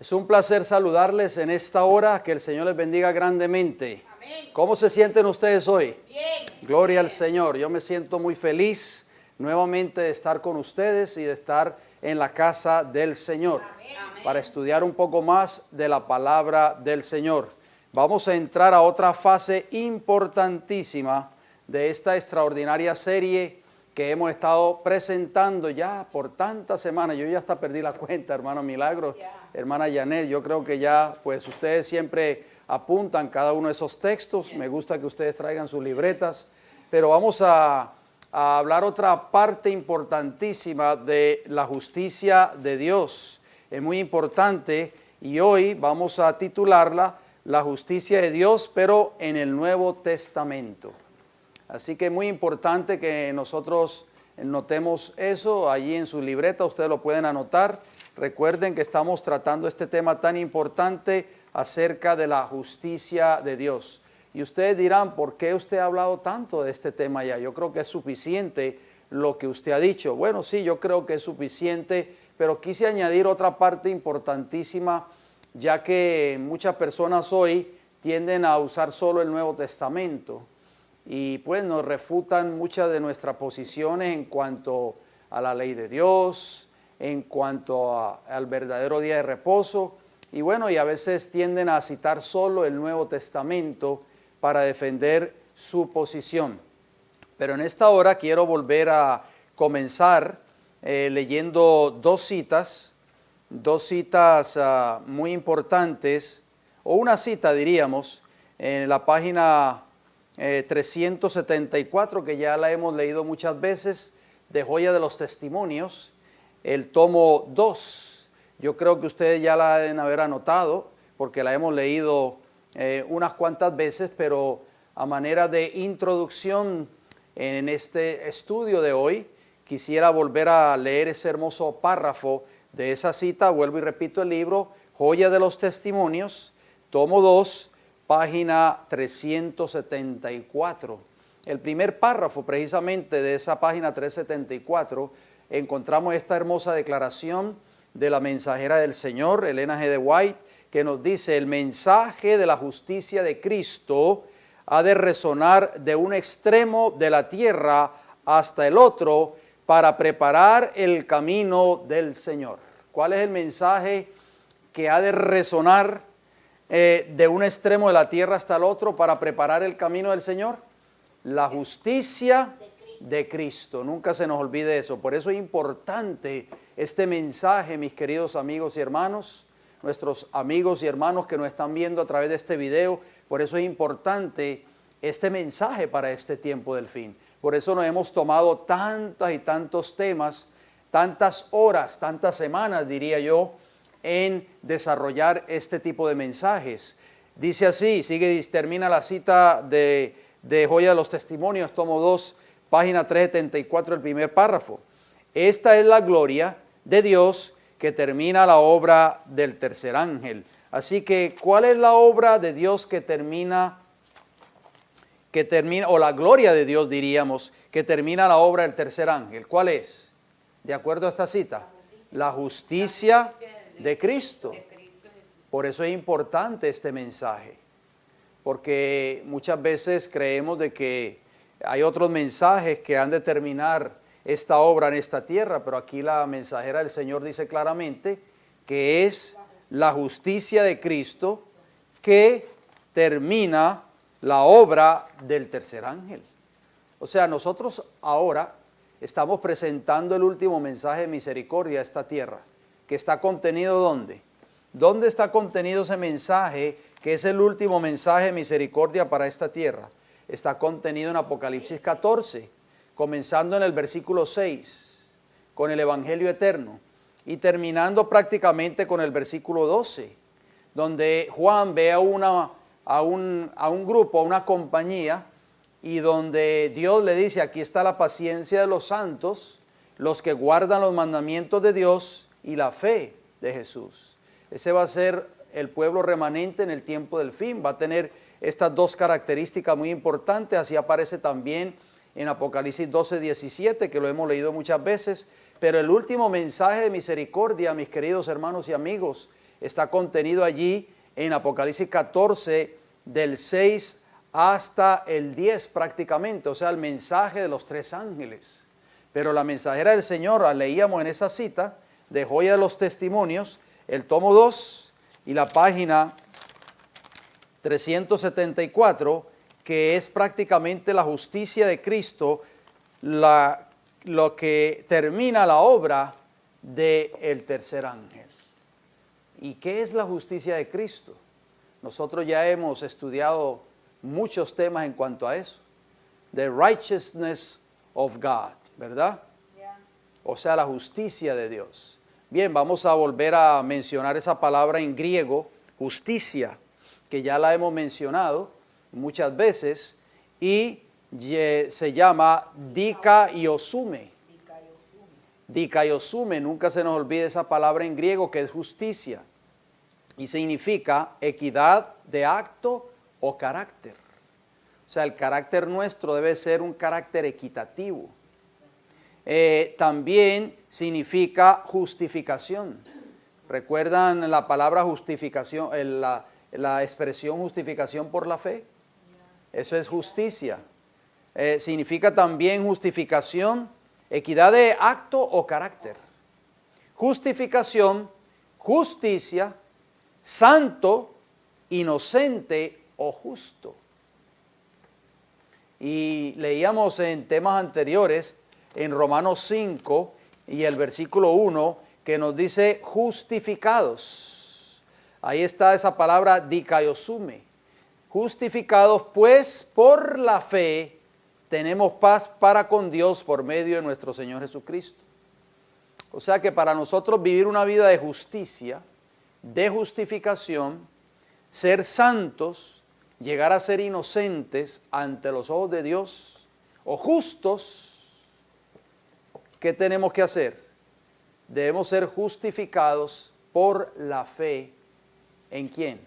Es un placer saludarles en esta hora, que el Señor les bendiga grandemente. Amén. ¿Cómo se sienten ustedes hoy? Bien. Gloria al Señor. Yo me siento muy feliz nuevamente de estar con ustedes y de estar en la casa del Señor para estudiar un poco más de la palabra del Señor. Vamos a entrar a otra fase importantísima de esta extraordinaria serie que hemos estado presentando ya por tantas semanas. Yo ya hasta perdí la cuenta, hermano Milagro, hermana Janet. Yo creo que ya, pues ustedes siempre apuntan cada uno de esos textos. Me gusta que ustedes traigan sus libretas. Pero vamos a hablar otra parte importantísima de la justicia de Dios. Es muy importante y hoy vamos a titularla La justicia de Dios, pero en el Nuevo Testamento. Así que es muy importante que nosotros notemos eso allí en su libreta. Ustedes lo pueden anotar. Recuerden que estamos tratando este tema tan importante acerca de la justicia de Dios. Y ustedes dirán, ¿por qué usted ha hablado tanto de este tema ya? Yo creo que es suficiente lo que usted ha dicho. Bueno, sí, yo creo que es suficiente, pero quise añadir otra parte importantísima, ya que muchas personas hoy tienden a usar solo el Nuevo Testamento. Y pues nos refutan muchas de nuestras posiciones en cuanto a la ley de Dios, en cuanto al verdadero día de reposo. Y bueno, y a veces tienden a citar solo el Nuevo Testamento para defender su posición. Pero en esta hora quiero volver a comenzar leyendo dos citas muy importantes, o una cita diríamos, en la página 374, que ya la hemos leído muchas veces, de Joya de los Testimonios, el tomo 2. Yo creo que ustedes ya la deben haber anotado, porque la hemos leído unas cuantas veces, pero a manera de introducción en este estudio de hoy, quisiera volver a leer ese hermoso párrafo de esa cita. Vuelvo y repito el libro, Joya de los Testimonios, tomo 2, página 374. El primer párrafo precisamente de esa página 374 encontramos esta hermosa declaración de la mensajera del Señor, Ellen G. White, que nos dice: el mensaje de la justicia de Cristo ha de resonar de un extremo de la tierra hasta el otro para preparar el camino del Señor. ¿Cuál es el mensaje que ha de resonar de un extremo de la tierra hasta el otro para preparar el camino del Señor? La justicia de Cristo. Nunca se nos olvide eso. Por eso es importante este mensaje, mis queridos amigos y hermanos, nuestros amigos y hermanos que nos están viendo a través de este video. Por eso es importante este mensaje para este tiempo del fin. Por eso nos hemos tomado tantas y tantos temas, tantas horas, tantas semanas, diría yo, en desarrollar este tipo de mensajes. Dice así, termina la cita de Joya de los Testimonios, tomo 2, página 374, el primer párrafo. Esta es la gloria de Dios que termina la obra del tercer ángel. Así que, ¿cuál es la obra de Dios que termina, o la gloria de Dios diríamos, que termina la obra del tercer ángel? ¿Cuál es? De acuerdo a esta cita, la justicia de Cristo. Por eso es importante este mensaje, porque muchas veces creemos de que hay otros mensajes que han de terminar esta obra en esta tierra, pero aquí la mensajera del Señor dice claramente que es la justicia de Cristo que termina la obra del tercer ángel. O sea, nosotros ahora estamos presentando el último mensaje de misericordia a esta tierra, que está contenido ¿dónde? ¿Dónde está contenido ese mensaje que es el último mensaje de misericordia para esta tierra? Está contenido en Apocalipsis 14, comenzando en el versículo 6, con el Evangelio eterno, y terminando prácticamente con el versículo 12, donde Juan ve a un grupo, a una compañía, y donde Dios le dice: aquí está la paciencia de los santos, los que guardan los mandamientos de Dios y la fe de Jesús. Ese va a ser el pueblo remanente en el tiempo del fin. Va a tener estas dos características muy importantes. Así aparece también en Apocalipsis 12, 17, que lo hemos leído muchas veces. Pero el último mensaje de misericordia, mis queridos hermanos y amigos, está contenido allí en Apocalipsis 14, del 6 hasta el 10 prácticamente, o sea, el mensaje de los 3 ángeles. Pero la mensajera del Señor, la leíamos en esa cita, de Joya de los Testimonios, el tomo 2 y la página 374, que es prácticamente la justicia de Cristo, lo que termina la obra del tercer ángel. ¿Y qué es la justicia de Cristo? Nosotros ya hemos estudiado muchos temas en cuanto a eso. The righteousness of God, ¿verdad? Yeah. O sea, la justicia de Dios. Bien, vamos a volver a mencionar esa palabra en griego, justicia, que ya la hemos mencionado muchas veces, y se llama dikaiosume. Dikaiosume, nunca se nos olvide esa palabra en griego que es justicia. Y significa equidad de acto o carácter. O sea, el carácter nuestro debe ser un carácter equitativo. También significa justificación. ¿Recuerdan la palabra justificación, la expresión justificación por la fe? Eso es justicia. Significa también justificación, equidad de acto o carácter. Justificación, justicia, santo, inocente o justo. Y leíamos en temas anteriores, en Romanos 5 y el versículo 1, que nos dice justificados. Ahí está esa palabra dikaiosume. Justificados pues por la fe tenemos paz para con Dios por medio de nuestro Señor Jesucristo. O sea que para nosotros vivir una vida de justicia, de justificación, ser santos, llegar a ser inocentes ante los ojos de Dios o justos, ¿qué tenemos que hacer? Debemos ser justificados por la fe. ¿En quién?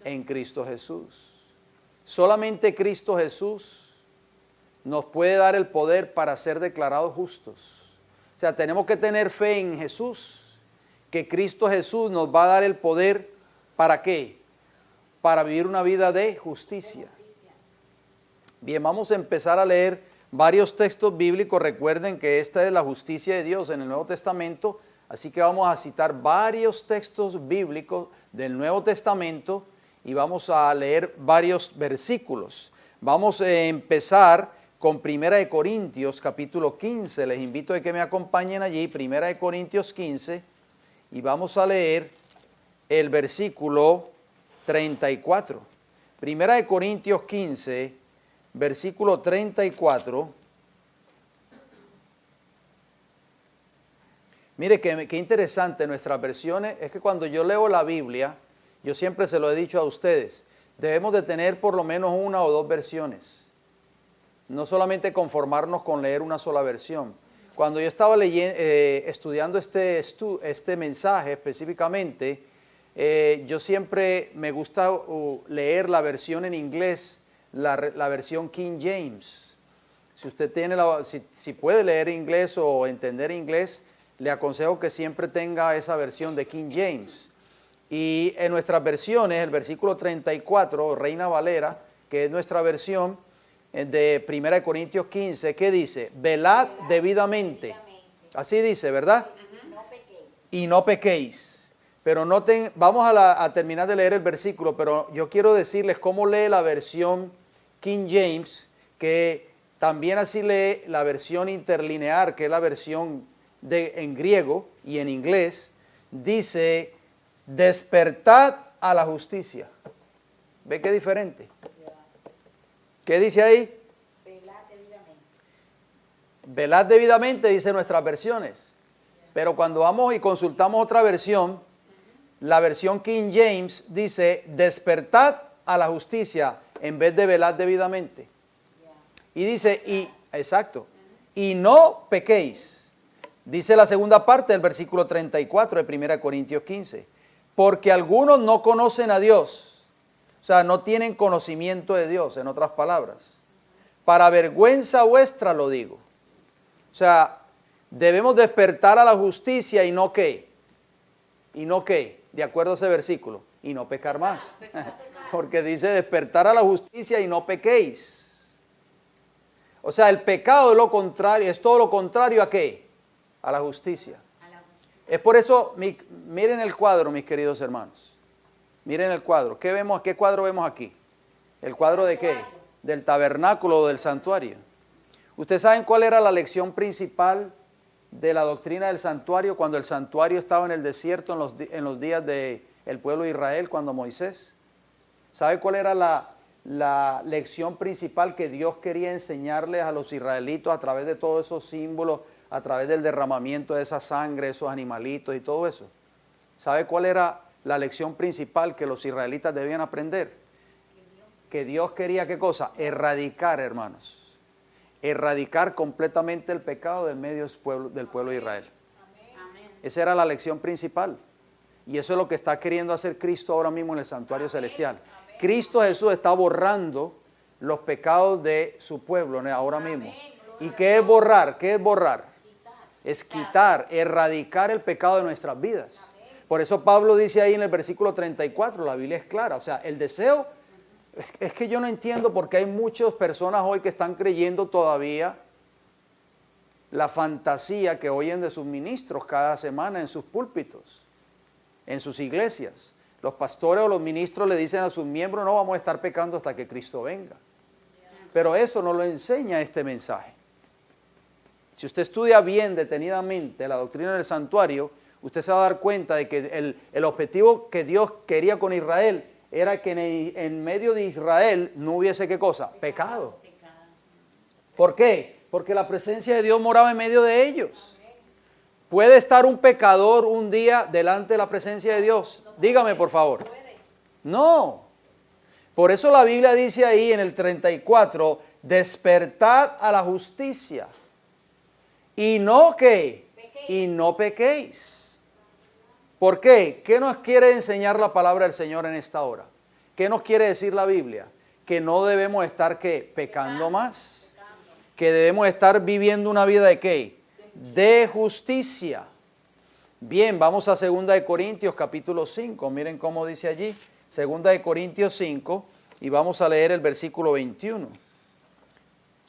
En Cristo Jesús. Solamente Cristo Jesús nos puede dar el poder para ser declarados justos. O sea, tenemos que tener fe en Jesús, que Cristo Jesús nos va a dar el poder, ¿para qué? Para vivir una vida de justicia. Bien, vamos a empezar a leer varios textos bíblicos. Recuerden que esta es la justicia de Dios en el Nuevo Testamento, así que vamos a citar varios textos bíblicos del Nuevo Testamento y vamos a leer varios versículos. Vamos a empezar con 1 Corintios capítulo 15. Les invito a que me acompañen allí, 1 Corintios 15, y vamos a leer el versículo 34. 1 Corintios 15, versículo 34. Mire qué interesante nuestras versiones. Es que cuando yo leo la Biblia, yo siempre se lo he dicho a ustedes, debemos de tener por lo menos una o dos versiones. No solamente conformarnos con leer una sola versión. Cuando yo estaba estudiando este mensaje específicamente, yo siempre me gusta leer la versión en inglés, la versión King James. Si usted tiene si puede leer inglés o entender inglés, le aconsejo que siempre tenga esa versión de King James. Y en nuestras versiones, el versículo 34, Reina Valera, que es nuestra versión de 1 Corintios 15, ¿qué dice? Velad debidamente. Así dice, ¿verdad? Y no pequéis. Pero noten, vamos a terminar de leer el versículo, pero yo quiero decirles cómo lee la versión King James, que también así lee la versión interlinear, que es la versión en griego y en inglés. Dice, despertad a la justicia. ¿Ve qué diferente? ¿Qué dice ahí? Velad debidamente. Velad debidamente, dice nuestras versiones. Pero cuando vamos y consultamos otra versión, la versión King James dice, despertad a la justicia en vez de velad debidamente. Y dice, exacto, y no pequéis. Dice la segunda parte del versículo 34 de 1 Corintios 15. Porque algunos no conocen a Dios. O sea, no tienen conocimiento de Dios, en otras palabras. Para vergüenza vuestra lo digo. O sea, debemos despertar a la justicia y no ¿qué? ¿Y no qué? De acuerdo a ese versículo. Y no pecar más. Porque dice despertar a la justicia y no pequéis. O sea, el pecado es lo contrario, es todo lo contrario ¿a qué? A la justicia. Es por eso, miren el cuadro, mis queridos hermanos. Miren el cuadro. ¿Qué vemos? ¿Qué cuadro vemos aquí? ¿El cuadro de qué? Del tabernáculo o del santuario. ¿Ustedes saben cuál era la lección principal de la doctrina del santuario cuando el santuario estaba en el desierto en los días del pueblo de Israel, cuando Moisés? ¿Sabe cuál era la lección principal que Dios quería enseñarles a los israelitos a través de todos esos símbolos, a través del derramamiento de esa sangre, esos animalitos y todo eso? ¿Sabe cuál era la lección principal que los israelitas debían aprender? Que Dios quería, ¿qué cosa? Erradicar, hermanos. Erradicar completamente el pecado del medio del pueblo de Israel. Esa era la lección principal. Y eso es lo que está queriendo hacer Cristo ahora mismo en el santuario celestial. Cristo Jesús está borrando los pecados de su pueblo ahora mismo. ¿Y qué es borrar? ¿Qué es borrar? Es quitar, erradicar el pecado de nuestras vidas. Por eso Pablo dice ahí en el versículo 34, la Biblia es clara, o sea, el deseo, es que yo no entiendo por qué hay muchas personas hoy que están creyendo todavía la fantasía que oyen de sus ministros cada semana en sus púlpitos, en sus iglesias. Los pastores o los ministros le dicen a sus miembros, no vamos a estar pecando hasta que Cristo venga. Pero eso no lo enseña este mensaje. Si usted estudia bien, detenidamente, la doctrina del santuario, usted se va a dar cuenta de que el objetivo que Dios quería con Israel era que en medio de Israel no hubiese, ¿qué cosa? Pecado. ¿Por qué? Porque la presencia de Dios moraba en medio de ellos. ¿Puede estar un pecador un día delante de la presencia de Dios? Dígame, por favor. No. Por eso la Biblia dice ahí en el 34, despertad a la justicia. Y no ¿qué? Y no pequéis. ¿Por qué? ¿Qué nos quiere enseñar la palabra del Señor en esta hora? ¿Qué nos quiere decir la Biblia? Que no debemos estar ¿qué? Pecando más. Que debemos estar viviendo una vida de ¿qué? De justicia. Bien, vamos a 2 Corintios capítulo 5. Miren cómo dice allí. 2 Corintios 5 y vamos a leer el versículo 21.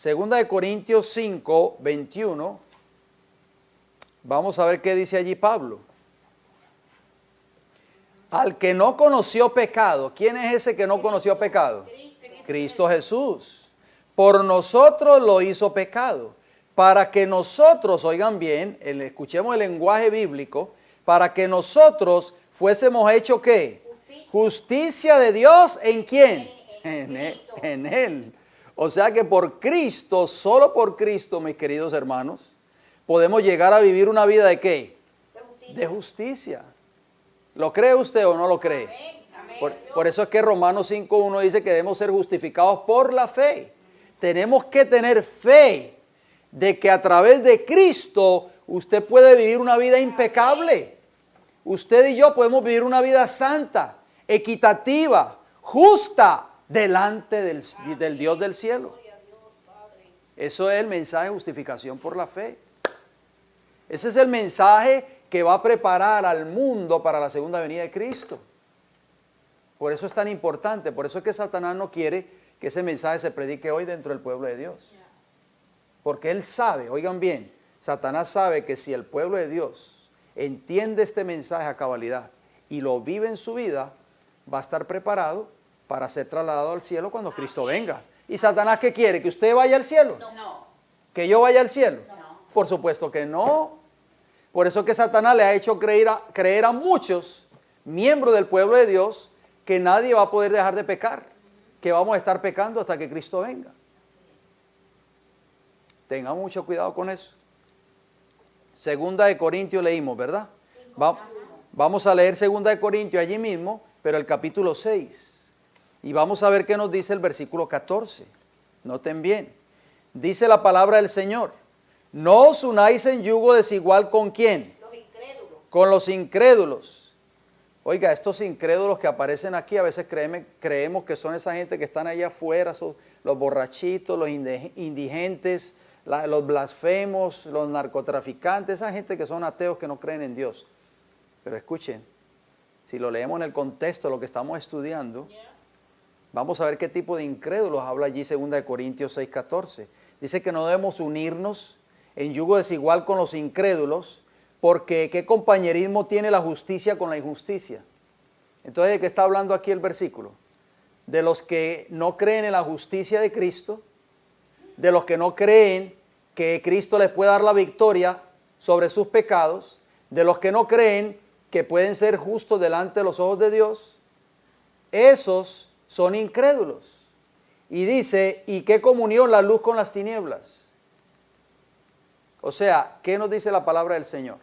2 Corintios 5, 21. Vamos a ver qué dice allí Pablo. Al que no conoció pecado. ¿Quién es ese que no conoció pecado? Cristo Jesús. Por nosotros lo hizo pecado. Para que nosotros, oigan bien, escuchemos el lenguaje bíblico, para que nosotros fuésemos hechos ¿qué? Justicia de Dios, ¿en quién? En Él. O sea que por Cristo, solo por Cristo, mis queridos hermanos, podemos llegar a vivir una vida de ¿qué? De justicia. ¿Lo cree usted o no lo cree? Por eso es que Romanos 5.1 dice que debemos ser justificados por la fe. Tenemos que tener fe de que a través de Cristo usted puede vivir una vida impecable. Usted y yo podemos vivir una vida santa, equitativa, justa, delante del Dios del cielo. Eso es el mensaje de justificación por la fe. Ese es el mensaje que va a preparar al mundo para la segunda venida de Cristo. Por eso es tan importante, por eso es que Satanás no quiere que ese mensaje se predique hoy dentro del pueblo de Dios. Porque él sabe, oigan bien, Satanás sabe que si el pueblo de Dios entiende este mensaje a cabalidad y lo vive en su vida, va a estar preparado para ser trasladado al cielo cuando Cristo venga. ¿Y Satanás qué quiere? ¿Que usted vaya al cielo? No. ¿Que yo vaya al cielo? No. Por supuesto que no. Por eso es que Satanás le ha hecho creer a muchos miembros del pueblo de Dios que nadie va a poder dejar de pecar, que vamos a estar pecando hasta que Cristo venga. Tengan mucho cuidado con eso. 2 Corintios leímos, ¿verdad? Vamos a leer 2 Corintios allí mismo, pero el capítulo 6. Y vamos a ver qué nos dice el versículo 14. Noten bien. Dice la palabra del Señor. No os unáis en yugo desigual ¿con quién? Los incrédulos. Con los incrédulos. Oiga, estos incrédulos que aparecen aquí, a veces creemos que son esa gente que están allá afuera, son los borrachitos, los indigentes, los blasfemos, los narcotraficantes, esa gente que son ateos que no creen en Dios. Pero escuchen, si lo leemos en el contexto de lo que estamos estudiando, vamos a ver qué tipo de incrédulos habla allí 2 Corintios 6:14. Dice que no debemos unirnos en yugo desigual con los incrédulos, porque ¿qué compañerismo tiene la justicia con la injusticia? Entonces, ¿de qué está hablando aquí el versículo? De los que no creen en la justicia de Cristo, de los que no creen que Cristo les puede dar la victoria sobre sus pecados, de los que no creen que pueden ser justos delante de los ojos de Dios. Esos son incrédulos. Y dice, ¿y qué comunión la luz con las tinieblas? O sea, ¿qué nos dice la palabra del Señor?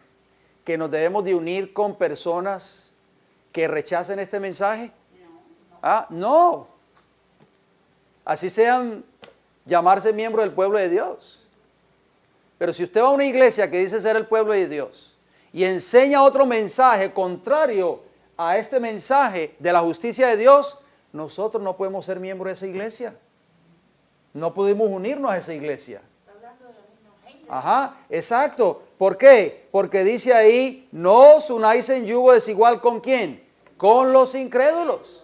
¿Que nos debemos de unir con personas que rechacen este mensaje? No. Así sean llamarse miembros del pueblo de Dios. Pero si usted va a una iglesia que dice ser el pueblo de Dios y enseña otro mensaje contrario a este mensaje de la justicia de Dios, nosotros no podemos ser miembros de esa iglesia. No podemos unirnos a esa iglesia. Ajá, exacto. ¿Por qué? Porque dice ahí, no os unáis en yugo desigual ¿con quién? Con los incrédulos.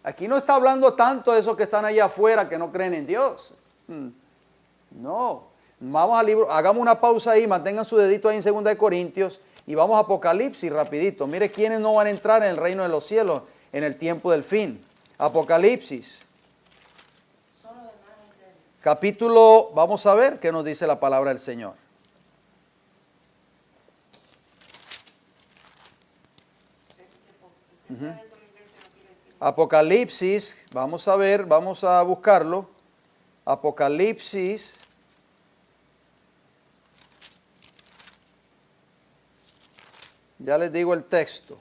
Aquí no está hablando tanto de esos que están allá afuera que no creen en Dios. No. Vamos al libro, hagamos una pausa ahí, mantengan su dedito ahí en 2 Corintios y vamos a Apocalipsis rapidito. Mire quiénes no van a entrar en el reino de los cielos en el tiempo del fin. Apocalipsis. Capítulo, vamos a ver qué nos dice la palabra del Señor. Apocalipsis, vamos a ver, vamos a buscarlo. Apocalipsis. Ya les digo el texto.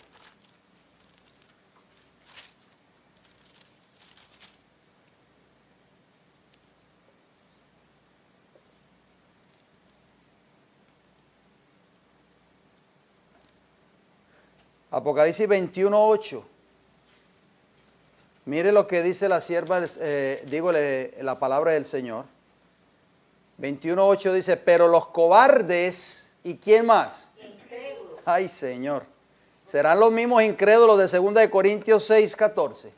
Apocalipsis 21:8. Mire lo que dice la sierva, la palabra del Señor. 21:8 dice, pero los cobardes, ¿y quién más? Incrédulos. Ay, Señor. Serán los mismos incrédulos de 2 Corintios 6:14.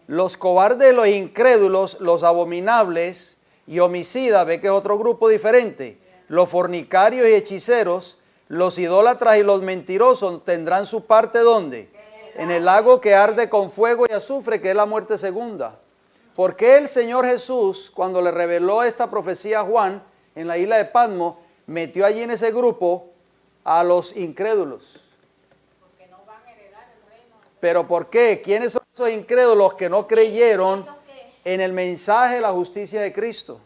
Los cobardes, los incrédulos, los abominables y homicidas, ve que es otro grupo diferente. Los fornicarios y hechiceros, los idólatras y los mentirosos tendrán su parte ¿dónde? En el lago que arde con fuego y azufre, que es la muerte segunda. ¿Por qué el Señor Jesús, cuando le reveló esta profecía a Juan en la isla de Patmos, metió allí en ese grupo a los incrédulos? Porque no van a heredar el reino. ¿Pero por qué? ¿Quiénes son esos incrédulos que no creyeron en el mensaje de la justicia de Cristo?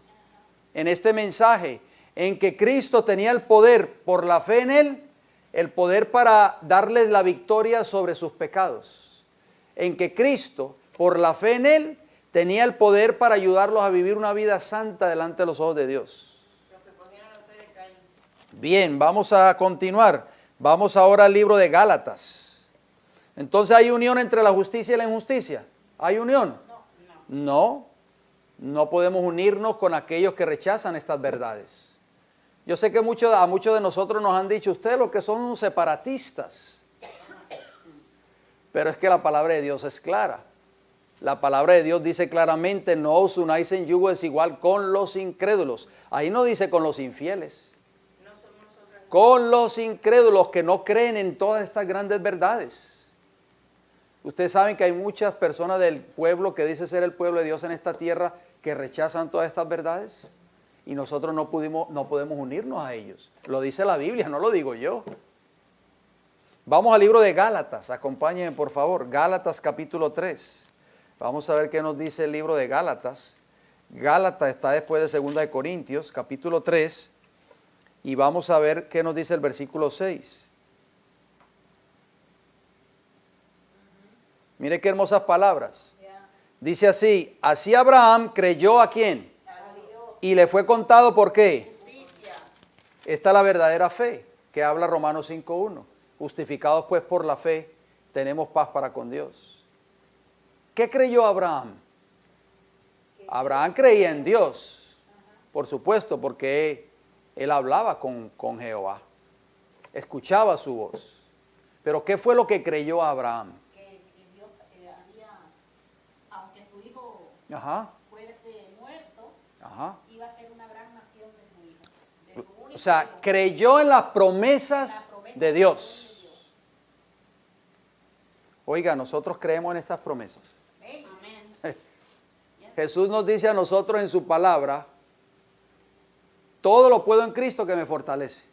En este mensaje, en que Cristo tenía el poder por la fe en Él, el poder para darles la victoria sobre sus pecados. En que Cristo, por la fe en Él, tenía el poder para ayudarlos a vivir una vida santa delante de los ojos de Dios. Bien, vamos a continuar. Vamos ahora al libro de Gálatas. Entonces, ¿hay unión entre la justicia y la injusticia? ¿Hay unión? No podemos unirnos con aquellos que rechazan estas verdades. Yo sé que a muchos de nosotros nos han dicho, ustedes lo que son separatistas. Pero es que la palabra de Dios es clara. La palabra de Dios dice claramente, no os unáis en yugo desigual con los incrédulos. Ahí no dice con los infieles. Con los incrédulos que no creen en todas estas grandes verdades. Ustedes saben que hay muchas personas del pueblo que dice ser el pueblo de Dios en esta tierra que rechazan todas estas verdades. Y nosotros no podemos unirnos a ellos. Lo dice la Biblia, no lo digo yo. Vamos al libro de Gálatas, acompáñenme por favor. Gálatas capítulo 3. Vamos a ver qué nos dice el libro de Gálatas. Gálatas está después de 2 Corintios, capítulo 3. Y vamos a ver qué nos dice el versículo 6. Mire qué hermosas palabras. Dice así, así Abraham creyó ¿a quién? Y le fue contado ¿por qué? Esta es la verdadera fe que habla Romanos 5:1. Justificados pues por la fe, tenemos paz para con Dios. ¿Qué creyó Abraham? Abraham creía en Dios, por supuesto, porque él hablaba con Jehová, escuchaba su voz. Pero ¿qué fue lo que creyó Abraham? Que Dios haría, aunque su hijo Ajá, fuese muerto, ajá. iba a ser una gran nación de su hijo. De su único O sea, hijo. creyó en las promesas de Dios. Oiga, nosotros creemos en estas promesas. Amén. Jesús nos dice a nosotros en su palabra, todo lo puedo en Cristo que me fortalece.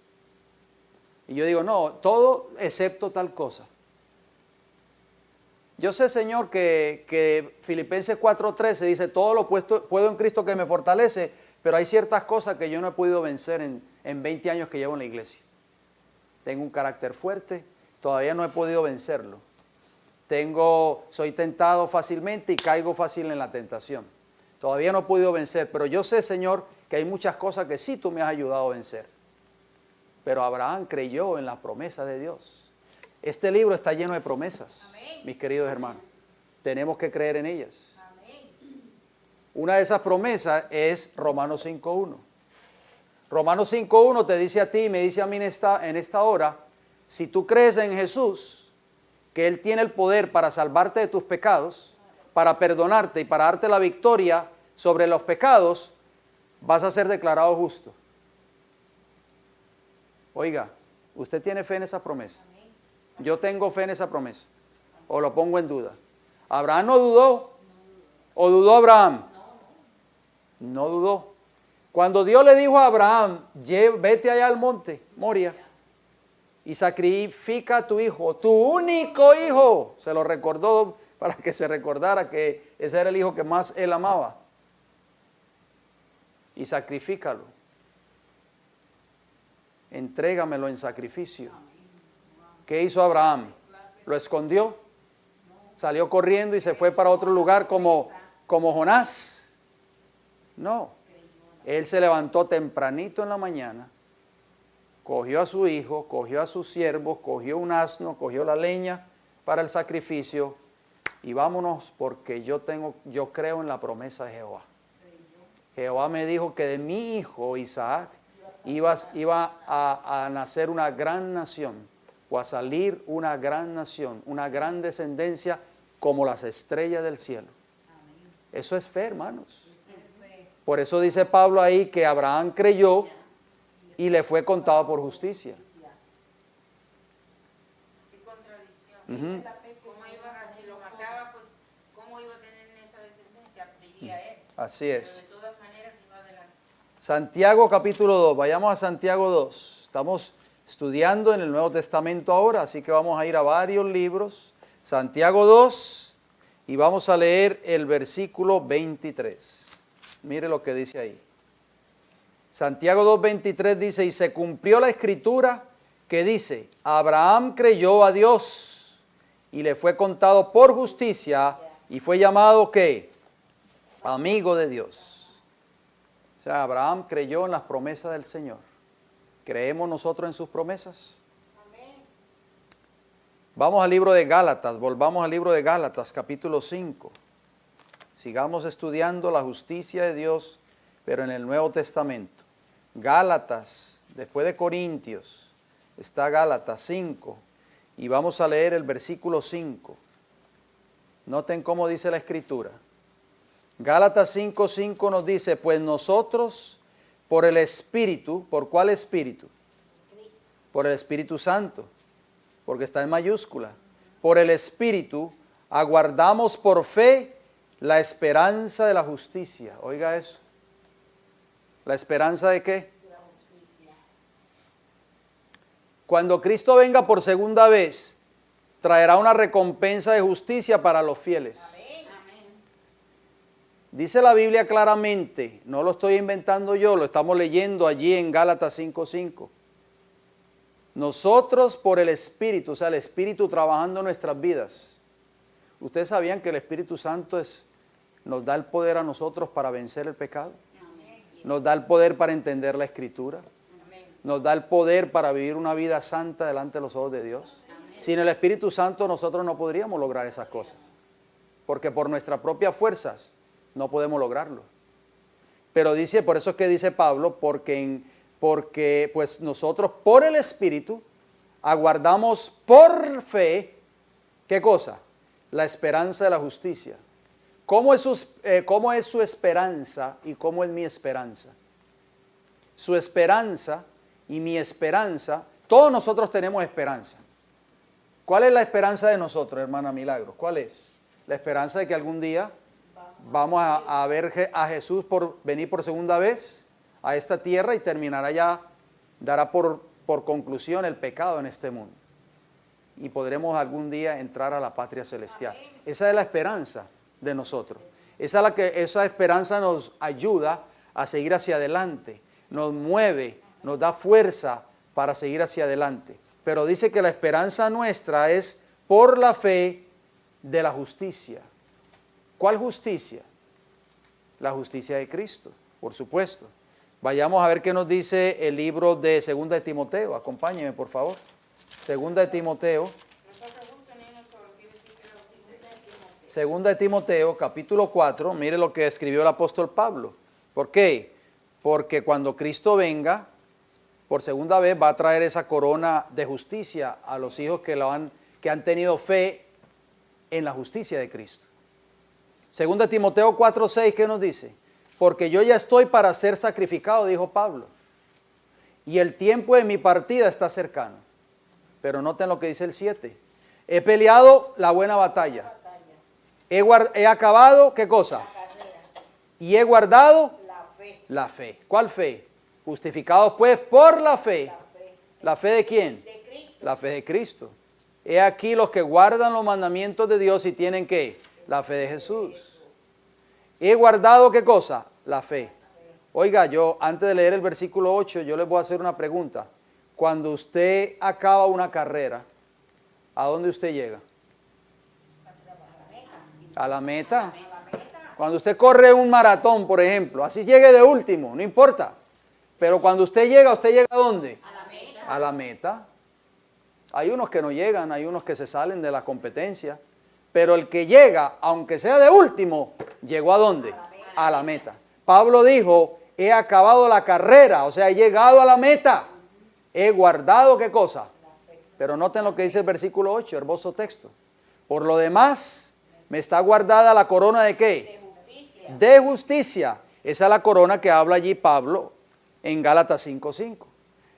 Y yo digo, no, todo excepto tal cosa. Yo sé, Señor, que Filipenses 4:13 dice, todo lo puedo en Cristo que me fortalece, pero hay ciertas cosas que yo no he podido vencer en 20 años que llevo en la iglesia. Tengo un carácter fuerte, todavía no he podido vencerlo. Soy tentado fácilmente y caigo fácil en la tentación. Todavía no he podido vencer, pero yo sé, Señor, que hay muchas cosas que sí tú me has ayudado a vencer. Pero Abraham creyó en las promesas de Dios. Este libro está lleno de promesas, Amén. mis queridos hermanos. Tenemos que creer en ellas. Amén. Una de esas promesas es Romanos 5:1. Romanos 5:1 te dice a ti y me dice a mí en esta hora, si tú crees en Jesús, que Él tiene el poder para salvarte de tus pecados, para perdonarte y para darte la victoria sobre los pecados, vas a ser declarado justo. Oiga, ¿usted tiene fe en esa promesa? Yo tengo fe en esa promesa. ¿O lo pongo en duda? ¿Abraham no dudó? ¿O dudó Abraham? No dudó. Cuando Dios le dijo a Abraham, vete allá al monte, Moria, y sacrifica a tu hijo, tu único hijo. Se lo recordó para que se recordara que ese era el hijo que más él amaba. Y sacrifícalo. Entrégamelo en sacrificio. ¿Qué hizo Abraham? ¿Lo escondió? ¿Salió corriendo y se fue para otro lugar como Jonás? No. Él se levantó tempranito en la mañana, cogió a su hijo, cogió a sus siervos, cogió un asno, cogió la leña para el sacrificio y vámonos porque yo creo en la promesa de Jehová. Jehová me dijo que de mi hijo Isaac iba a nacer una gran nación o a salir una gran nación, una gran descendencia como las estrellas del cielo. Eso es fe, hermanos. Por eso dice Pablo ahí que Abraham creyó y le fue contado por justicia. Qué contradicción. Ujú. ¿Cómo iba, si lo mataba, pues, cómo iba a tener esa descendencia? Diría él. Así Pero es. de todas maneras iba adelante. Santiago capítulo 2, vayamos a Santiago 2. Estamos estudiando en el Nuevo Testamento ahora, así que vamos a ir a varios libros. Santiago 2 y vamos a leer el versículo 23. Mire lo que dice ahí. Santiago 2:23 dice, y se cumplió la escritura que dice, Abraham creyó a Dios y le fue contado por justicia y fue llamado, ¿qué? Amigo de Dios. O sea, Abraham creyó en las promesas del Señor. ¿Creemos nosotros en sus promesas? Vamos al libro de Gálatas, volvamos al libro de Gálatas, capítulo 5. Sigamos estudiando la justicia de Dios, pero en el Nuevo Testamento. Gálatas, después de Corintios, está Gálatas 5, y vamos a leer el versículo 5. Noten cómo dice la Escritura. Gálatas 5:5 nos dice, pues nosotros por el Espíritu, ¿por cuál Espíritu? Por el Espíritu Santo, porque está en mayúscula. Por el Espíritu aguardamos por fe la esperanza de la justicia. Oiga eso. ¿La esperanza de qué? Cuando Cristo venga por segunda vez, traerá una recompensa de justicia para los fieles. Dice la Biblia claramente, no lo estoy inventando yo, lo estamos leyendo allí en Gálatas 5:5. Nosotros por el Espíritu, o sea, el Espíritu trabajando en nuestras vidas. ¿Ustedes sabían que el Espíritu Santo nos da el poder a nosotros para vencer el pecado? Nos da el poder para entender la Escritura. Nos da el poder para vivir una vida santa delante de los ojos de Dios. Sin el Espíritu Santo nosotros no podríamos lograr esas cosas. Porque por nuestras propias fuerzas no podemos lograrlo. Pero dice, por eso es que dice Pablo, porque pues nosotros por el Espíritu aguardamos por fe, ¿qué cosa? La esperanza de la justicia. ¿Cómo es su esperanza y cómo es mi esperanza? Su esperanza y mi esperanza, todos nosotros tenemos esperanza. ¿Cuál es la esperanza de nosotros, hermana Milagros? ¿Cuál es? La esperanza de que algún día vamos a ver a Jesús venir por segunda vez a esta tierra y terminará ya, dará por conclusión el pecado en este mundo. Y podremos algún día entrar a la patria celestial. Esa es la esperanza de nosotros. Esa esperanza nos ayuda a seguir hacia adelante, nos mueve, nos da fuerza para seguir hacia adelante. Pero dice que la esperanza nuestra es por la fe de la justicia. ¿Cuál justicia? La justicia de Cristo, por supuesto. Vayamos a ver qué nos dice el libro de 2 de Timoteo. Acompáñeme, por favor. 2 de Timoteo. 2 de Timoteo, capítulo 4. Mire lo que escribió el apóstol Pablo. ¿Por qué? Porque cuando Cristo venga, por segunda vez va a traer esa corona de justicia a los hijos que han tenido fe en la justicia de Cristo. 2 de Timoteo 4:6, ¿qué nos dice? Porque yo ya estoy para ser sacrificado, dijo Pablo, y el tiempo de mi partida está cercano. Pero noten lo que dice el 7. He peleado la buena batalla. He acabado, ¿qué cosa? Y he guardado la fe. ¿Cuál fe? Justificados pues por la fe. ¿La fe de quién? De Cristo. La fe de Cristo. He aquí los que guardan los mandamientos de Dios y tienen ¿qué? La fe de Jesús. He guardado ¿qué cosa? La fe. Oiga, yo antes de leer el versículo 8, yo les voy a hacer una pregunta. Cuando usted acaba una carrera, ¿a dónde usted llega? A la meta. Cuando usted corre un maratón, por ejemplo, así llegue de último, no importa. Pero cuando usted llega ¿a dónde? A la meta. A la meta. Hay unos que no llegan, hay unos que se salen de la competencia. Pero el que llega, aunque sea de último, ¿llegó a dónde? A la meta. Pablo dijo, he acabado la carrera, o sea, he llegado a la meta. He guardado ¿qué cosa? Pero noten lo que dice el versículo 8, hermoso texto. Por lo demás, me está guardada la corona ¿de qué? De justicia. Esa es la corona que habla allí Pablo en Gálatas 5:5.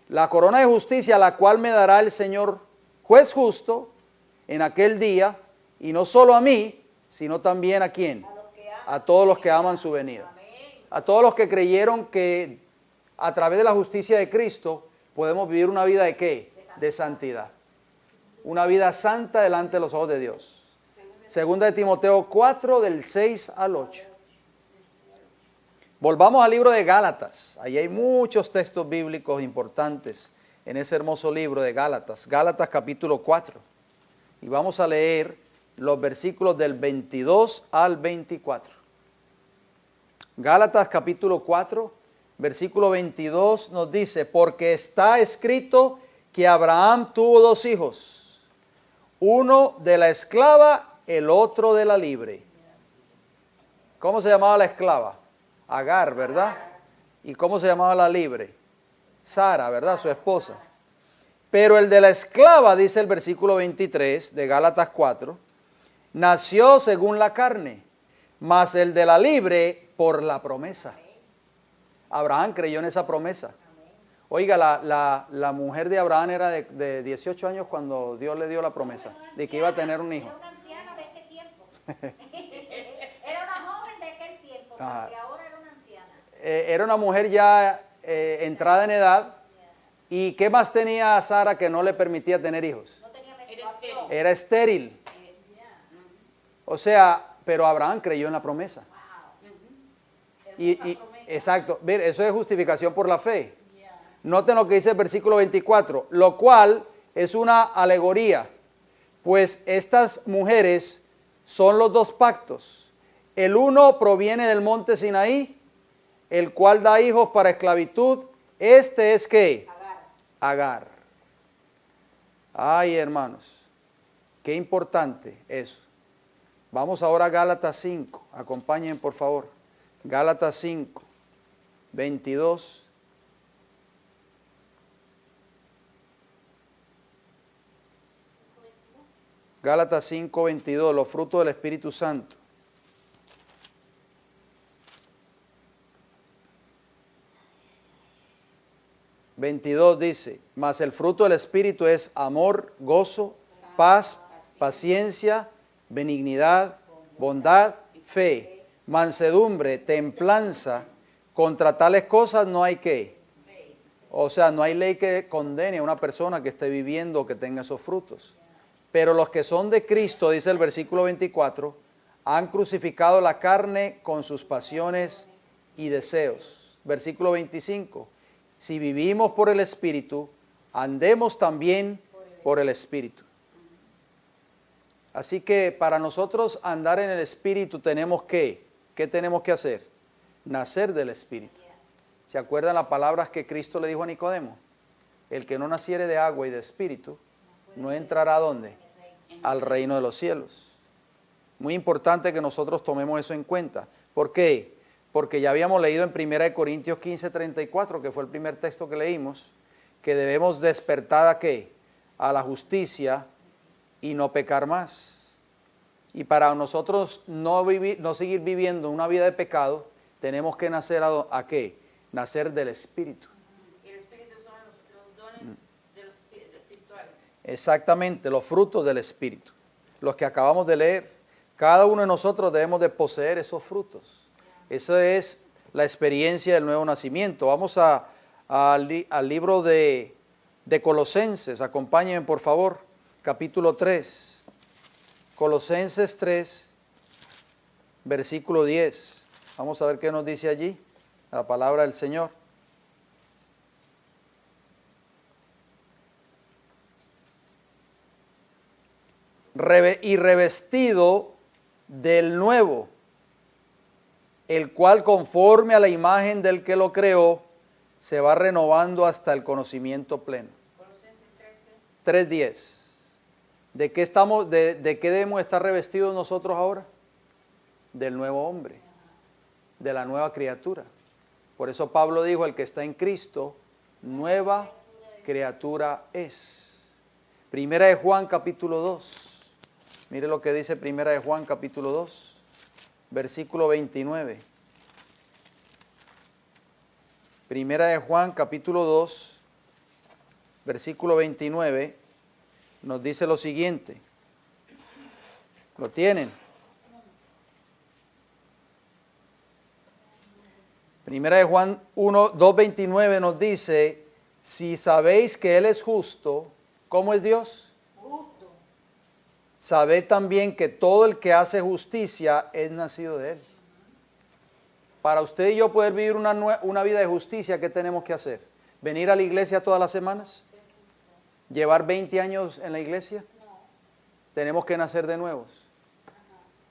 La corona de justicia, la cual me dará el Señor juez justo en aquel día, y no solo a mí, sino también ¿a quién? A todos los que aman su venida. A todos los que creyeron que a través de la justicia de Cristo podemos vivir una vida ¿de qué? De santidad. Una vida santa delante de los ojos de Dios. 2 de Timoteo 4, del 6 al 8. Volvamos al libro de Gálatas. Ahí hay muchos textos bíblicos importantes en ese hermoso libro de Gálatas. Gálatas capítulo 4. Y vamos a leer los versículos del 22 al 24. Gálatas capítulo 4, versículo 22 nos dice, porque está escrito que Abraham tuvo dos hijos, uno de la esclava, el otro de la libre. ¿Cómo se llamaba la esclava? Agar, ¿verdad? ¿Y cómo se llamaba la libre? Sara, ¿verdad? Su esposa. Pero el de la esclava, dice el versículo 23 de Gálatas 4, nació según la carne, mas el de la libre por la promesa. Abraham creyó en esa promesa. Oiga, la mujer de Abraham era de 18 años cuando Dios le dio la promesa de que iba a tener un hijo. Era una anciana de este tiempo. Era una joven de aquel tiempo, porque Ajá. ahora era una anciana. Era una mujer ya entrada en edad. ¿Y qué más tenía Sara que no le permitía tener hijos? No tenía Era menstruación. Era estéril. O sea, pero Abraham creyó en la promesa. Exacto, mire, eso es justificación por la fe. Noten lo que dice el versículo 24, lo cual es una alegoría, pues estas mujeres son los dos pactos. El uno proviene del monte Sinaí, el cual da hijos para esclavitud. Este es ¿qué? Agar. Ay, hermanos, qué importante eso. Vamos ahora a Gálatas 5, acompañen por favor. Gálatas 5, 22. Gálatas 5:22, los frutos del Espíritu Santo. ...22 dice... mas el fruto del Espíritu es amor, gozo, paz, paciencia, benignidad, bondad, fe, mansedumbre, templanza. Contra tales cosas no hay ¿qué? O sea, no hay ley que condene a una persona que esté viviendo o que tenga esos frutos. Pero los que son de Cristo, dice el versículo 24, han crucificado la carne con sus pasiones y deseos. Versículo 25, si vivimos por el Espíritu, andemos también por el Espíritu. Así que para nosotros andar en el Espíritu tenemos que, ¿qué tenemos que hacer? Nacer del Espíritu. ¿Se acuerdan las palabras que Cristo le dijo a Nicodemo? El que no naciere de agua y de Espíritu, no entrará ¿a dónde? Al reino de los cielos. Muy importante que nosotros tomemos eso en cuenta. ¿Por qué? Porque ya habíamos leído en 1 Corintios 15:34, que fue el primer texto que leímos, que debemos despertar ¿a qué? A la justicia y no pecar más. Y para nosotros no seguir viviendo una vida de pecado, tenemos que nacer ¿a qué? Nacer del Espíritu. Y el Espíritu son los dones de los espirituales. Exactamente, los frutos del Espíritu. Los que acabamos de leer. Cada uno de nosotros debemos de poseer esos frutos. Esa es la experiencia del nuevo nacimiento. Vamos al libro de Colosenses. Acompáñenme, por favor. Capítulo 3. Colosenses 3, versículo 10. Vamos a ver qué nos dice allí la palabra del Señor. Y revestido del nuevo, el cual conforme a la imagen del que lo creó, se va renovando hasta el conocimiento pleno. 3:10. ¿De qué debemos estar revestidos nosotros ahora? Del nuevo hombre, de la nueva criatura. Por eso Pablo dijo, el que está en Cristo, nueva criatura es. Primera de Juan capítulo 2. Mire lo que dice Primera de Juan capítulo 2, versículo 29. Primera de Juan capítulo 2, versículo 29, nos dice lo siguiente. ¿Lo tienen? Primera de Juan 2:29 nos dice, si sabéis que Él es justo, ¿cómo es Dios? Sabed también que todo el que hace justicia es nacido de Él. Para usted y yo poder vivir una vida de justicia, ¿qué tenemos que hacer? ¿Venir a la iglesia todas las semanas? ¿Llevar 20 años en la iglesia? Tenemos que nacer de nuevos.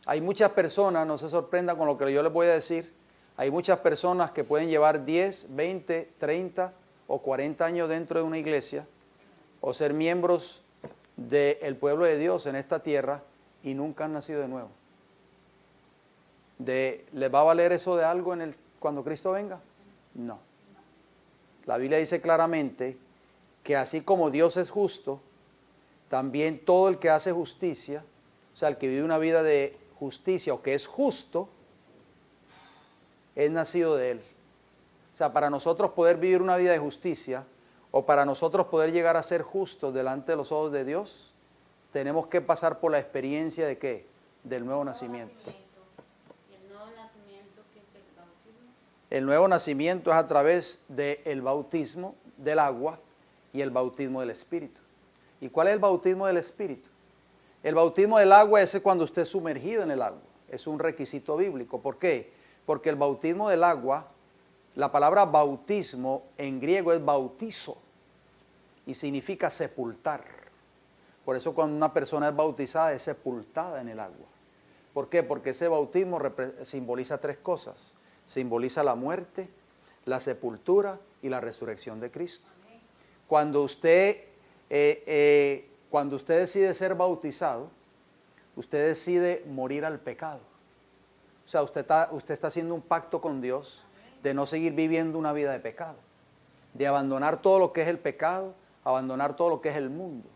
Hay muchas personas, no se sorprendan con lo que yo les voy a decir, hay muchas personas que pueden llevar 10, 20, 30 o 40 años dentro de una iglesia o ser miembros del pueblo de Dios en esta tierra y nunca han nacido de nuevo. ¿Les va a valer eso de algo cuando Cristo venga? No. La Biblia dice claramente que así como Dios es justo, también todo el que hace justicia, o sea, el que vive una vida de justicia o que es justo, es nacido de Él. O sea, para nosotros poder vivir una vida de justicia o para nosotros poder llegar a ser justos delante de los ojos de Dios, tenemos que pasar por la experiencia de ¿qué? Del nuevo nacimiento. ¿Y el nuevo nacimiento qué es el bautismo? El nuevo nacimiento es a través del bautismo del agua y el bautismo del Espíritu. ¿Y cuál es el bautismo del Espíritu? El bautismo del agua es cuando usted es sumergido en el agua. Es un requisito bíblico. ¿Por qué? Porque el bautismo del agua, la palabra bautismo en griego es bautizo y significa sepultar. Por eso cuando una persona es bautizada es sepultada en el agua. ¿Por qué? Porque ese bautismo simboliza tres cosas. Simboliza la muerte, la sepultura y la resurrección de Cristo. Cuando usted decide ser bautizado, usted decide morir al pecado. O sea, usted está haciendo un pacto con Dios de no seguir viviendo una vida de pecado, de abandonar todo lo que es el pecado, abandonar todo lo que es el mundo.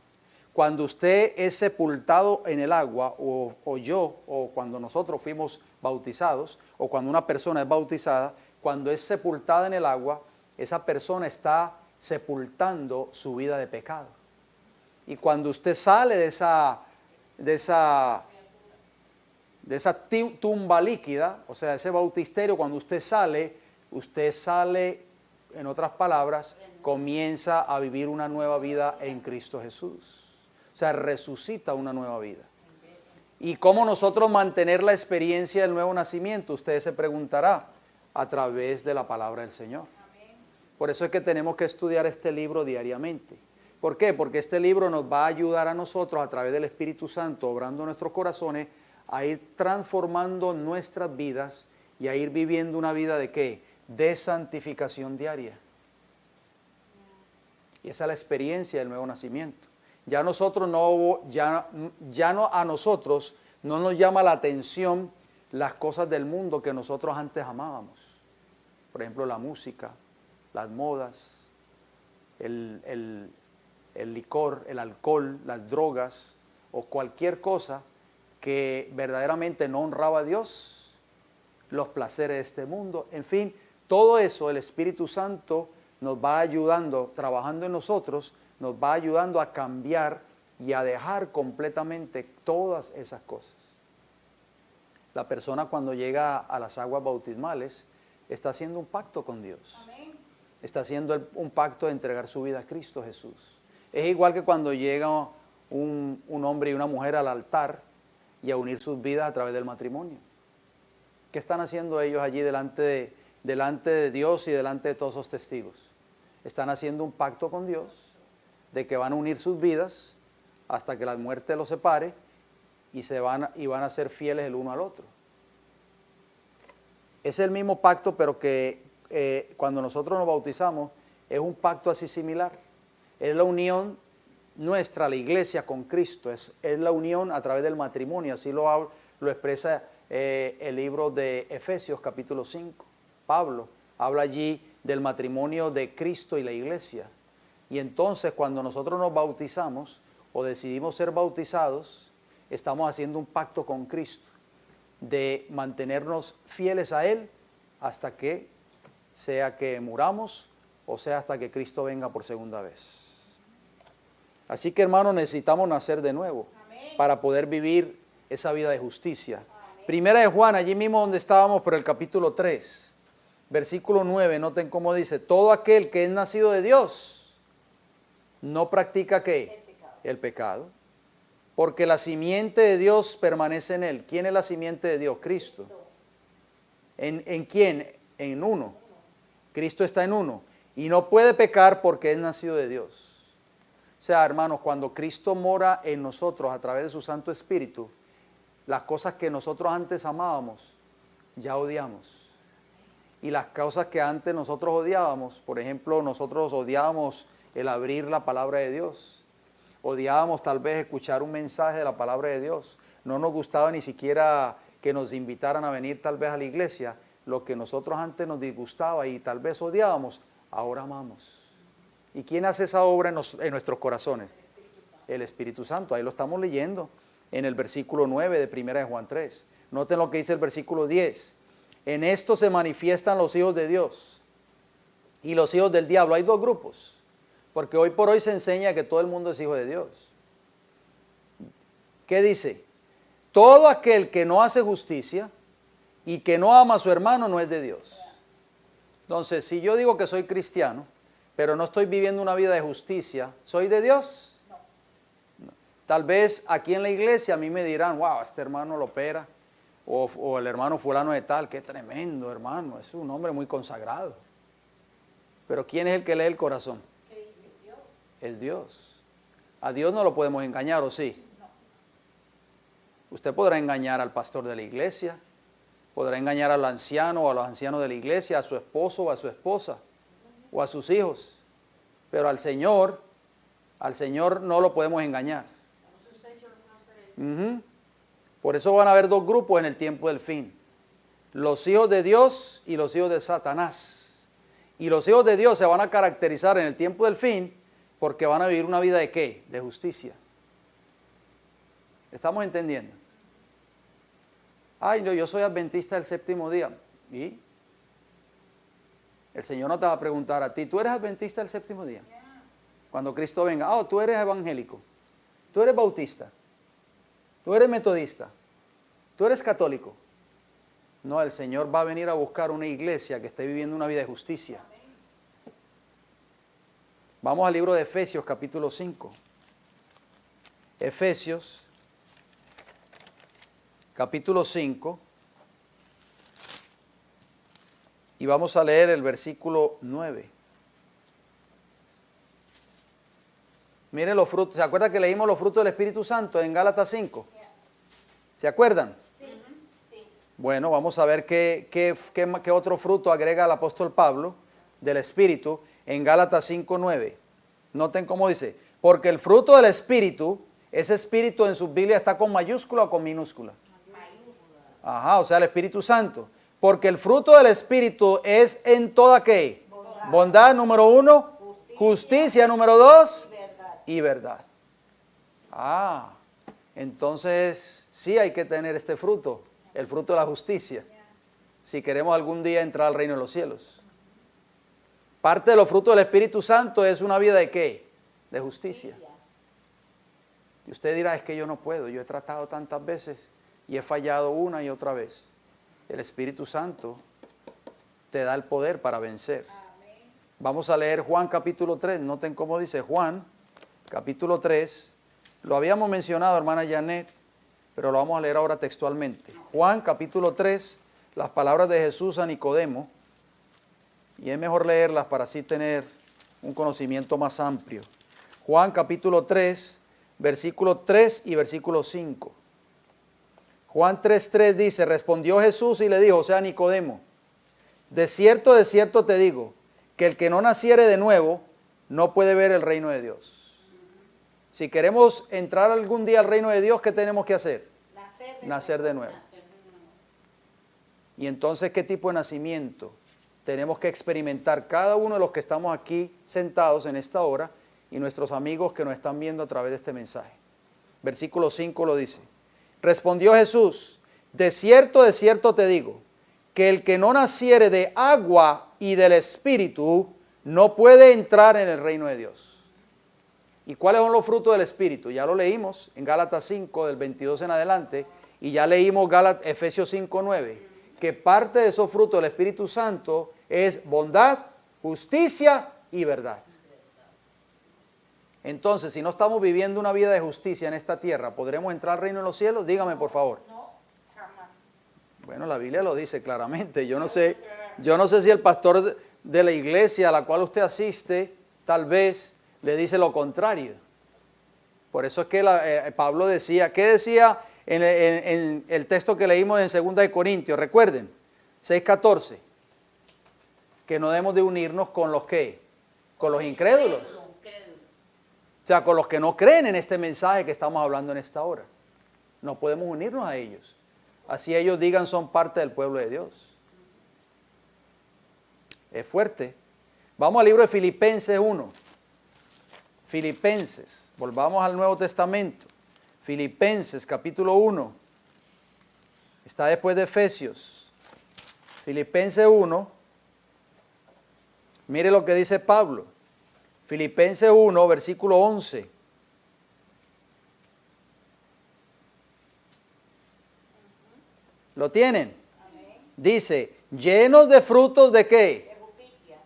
cuando usted es sepultado en el agua, o yo, o cuando nosotros fuimos bautizados, o cuando una persona es bautizada, cuando es sepultada en el agua, esa persona está sepultando su vida de pecado. Y cuando usted sale de esa tumba líquida, o sea, ese bautisterio, cuando usted sale, en otras palabras, comienza a vivir una nueva vida en Cristo Jesús. O sea, resucita una nueva vida. ¿Y cómo nosotros mantener la experiencia del nuevo nacimiento? Usted se preguntará, a través de la palabra del Señor. Por eso es que tenemos que estudiar este libro diariamente. ¿Por qué? Porque este libro nos va a ayudar a nosotros, a través del Espíritu Santo, obrando en nuestros corazones, a ir transformando nuestras vidas y a ir viviendo una vida de ¿qué? De santificación diaria. Y esa es la experiencia del nuevo nacimiento. Ya a nosotros no nos llama la atención las cosas del mundo que nosotros antes amábamos. Por ejemplo, la música, las modas, el licor, el alcohol, las drogas o cualquier cosa que verdaderamente no honraba a Dios, los placeres de este mundo, en fin, todo eso el Espíritu Santo nos va ayudando, trabajando en nosotros, nos va ayudando a cambiar y a dejar completamente todas esas cosas. La persona cuando llega a las aguas bautismales está haciendo un pacto con Dios. Amén. Está haciendo un pacto de entregar su vida a Cristo Jesús. Es igual que cuando llega un hombre y una mujer al altar y a unir sus vidas a través del matrimonio. ¿Qué están haciendo ellos allí delante de Dios y delante de todos los testigos? Están haciendo un pacto con Dios de que van a unir sus vidas hasta que la muerte los separe y van a ser fieles el uno al otro. Es el mismo pacto, pero que cuando nosotros nos bautizamos es un pacto así similar. Es la unión nuestra, la iglesia, con Cristo. Es la unión a través del matrimonio. Así lo expresa el libro de Efesios capítulo 5. Pablo habla allí del matrimonio de Cristo y la iglesia. Y entonces cuando nosotros nos bautizamos o decidimos ser bautizados, estamos haciendo un pacto con Cristo de mantenernos fieles a Él hasta que sea que muramos o sea hasta que Cristo venga por segunda vez. Así que, hermanos, necesitamos nacer de nuevo. Amén. Para poder vivir esa vida de justicia. Amén. Primera de Juan, allí mismo donde estábamos, por el capítulo 3, versículo 9, noten cómo dice: todo aquel que es nacido de Dios no practica ¿qué? El pecado. Porque la simiente de Dios permanece en él. ¿Quién es la simiente de Dios? Cristo. ¿En quién? En uno. Cristo está en uno. Y no puede pecar porque es nacido de Dios. O sea, hermanos, cuando Cristo mora en nosotros a través de su Santo Espíritu, las cosas que nosotros antes amábamos, ya odiamos. Y las cosas que antes nosotros odiábamos, por ejemplo, nosotros odiábamos el abrir la palabra de Dios. Odiábamos tal vez escuchar un mensaje de la palabra de Dios. No nos gustaba ni siquiera que nos invitaran a venir tal vez a la iglesia. Lo que nosotros antes nos disgustaba y tal vez odiábamos, ahora amamos. ¿Y quién hace esa obra en nuestros corazones? El Espíritu Santo. Ahí lo estamos leyendo en el versículo 9 de 1 de Juan 3. Noten lo que dice el versículo 10. En esto se manifiestan los hijos de Dios y los hijos del diablo. Hay dos grupos. Porque hoy por hoy se enseña que todo el mundo es hijo de Dios. ¿Qué dice? Todo aquel que no hace justicia y que no ama a su hermano no es de Dios. Entonces, si yo digo que soy cristiano, pero no estoy viviendo una vida de justicia, ¿soy de Dios? No. Tal vez aquí en la iglesia a mí me dirán: wow, este hermano lo opera, o el hermano fulano de tal, qué tremendo hermano, es un hombre muy consagrado. Pero ¿quién es el que lee el corazón? Es Dios. A Dios no lo podemos engañar, ¿o sí? No. Usted podrá engañar al pastor de la iglesia, podrá engañar al anciano o a los ancianos de la iglesia, a su esposo o a su esposa, o a sus hijos. Pero al Señor no lo podemos engañar. Por eso van a haber dos grupos en el tiempo del fin: los hijos de Dios y los hijos de Satanás. Y los hijos de Dios se van a caracterizar en el tiempo del fin porque van a vivir una vida de ¿qué? De justicia. ¿Estamos entendiendo? Ay, no, yo soy adventista del séptimo día. ¿Y? El Señor no te va a preguntar a ti, ¿tú eres adventista del séptimo día? Cuando Cristo venga, oh, tú eres evangélico, tú eres bautista, tú eres metodista, tú eres católico. No, el Señor va a venir a buscar una iglesia que esté viviendo una vida de justicia. Vamos al libro de Efesios, capítulo 5. Efesios, capítulo 5. Y vamos a leer el versículo 9. Miren los frutos. ¿Se acuerdan que leímos los frutos del Espíritu Santo en Gálatas 5? ¿Se acuerdan? Sí. Bueno, vamos a ver qué otro fruto agrega el apóstol Pablo del Espíritu en Gálatas 5:9. Noten cómo dice, porque el fruto del Espíritu, ese Espíritu en sus Biblias está con mayúscula o con minúscula. Ajá, o sea, el Espíritu Santo. Porque el fruto del Espíritu es en toda ¿qué? Bondad, número 1, justicia, número 2, y verdad. Ah, entonces sí hay que tener este fruto, el fruto de la justicia, si queremos algún día entrar al reino de los cielos. Parte de los frutos del Espíritu Santo es una vida de ¿qué? De justicia. Y usted dirá, es que yo no puedo, yo he tratado tantas veces y he fallado una y otra vez. El Espíritu Santo te da el poder para vencer. Vamos a leer Juan capítulo 3, noten cómo dice Juan capítulo 3, lo habíamos mencionado, hermana Janet, pero lo vamos a leer ahora textualmente. Juan capítulo 3, las palabras de Jesús a Nicodemo, y es mejor leerlas para así tener un conocimiento más amplio. Juan capítulo 3, versículo 3 y versículo 5. Juan 3:3 dice, respondió Jesús y le dijo, o sea, Nicodemo, de cierto te digo, que el que no naciere de nuevo, no puede ver el reino de Dios. Si queremos entrar algún día al reino de Dios, ¿qué tenemos que hacer? Nacer de nuevo. Y entonces, ¿qué tipo de nacimiento tenemos que experimentar cada uno de los que estamos aquí sentados en esta hora y nuestros amigos que nos están viendo a través de este mensaje? Versículo 5 lo dice. Respondió Jesús, de cierto te digo, que el que no naciere de agua y del Espíritu no puede entrar en el reino de Dios. ¿Y cuáles son los frutos del Espíritu? Ya lo leímos en Gálatas 5, del 22 en adelante, y ya leímos Efesios 5:9, que parte de esos frutos del Espíritu Santo es bondad, justicia y verdad. Entonces, si no estamos viviendo una vida de justicia en esta tierra, ¿podremos entrar al reino de los cielos? Dígame, por favor. No, jamás. Bueno, la Biblia lo dice claramente. Yo no sé si el pastor de la iglesia a la cual usted asiste, tal vez le dice lo contrario. Por eso es que Pablo decía, ¿qué decía en el texto que leímos en 2 de Corintios? Recuerden, 6:14, que no debemos de unirnos con los que, con los incrédulos. O sea, con los que no creen en este mensaje que estamos hablando en esta hora. No podemos unirnos a ellos. Así ellos digan son parte del pueblo de Dios. Es fuerte. Vamos al libro de Filipenses 1. Filipenses, volvamos al Nuevo Testamento. Filipenses capítulo 1. Está después de Efesios. Filipenses 1. Mire lo que dice Pablo. Filipenses 1, versículo 11. ¿Lo tienen? Amén. Dice, llenos de frutos ¿de qué? De justicia.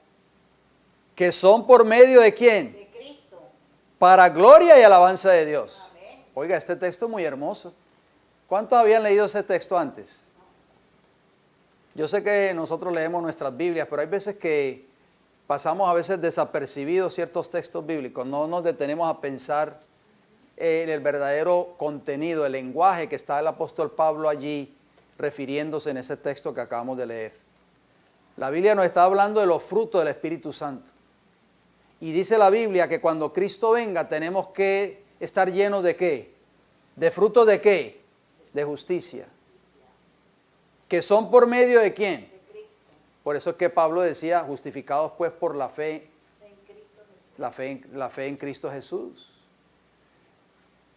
Que son por medio ¿de quién? De Cristo. Para gloria y alabanza de Dios. Amén. Oiga, este texto es muy hermoso. ¿Cuántos habían leído ese texto antes? Yo sé que nosotros leemos nuestras Biblias, pero hay veces que pasamos a veces desapercibidos ciertos textos bíblicos, no nos detenemos a pensar en el verdadero contenido, el lenguaje que está el apóstol Pablo allí refiriéndose en ese texto que acabamos de leer. La Biblia nos está hablando de los frutos del Espíritu Santo. Y dice la Biblia que cuando Cristo venga tenemos que estar llenos ¿de qué? ¿De frutos de qué? De justicia. ¿Que son por medio de quién? Por eso es que Pablo decía, justificados pues por la fe en Cristo Jesús.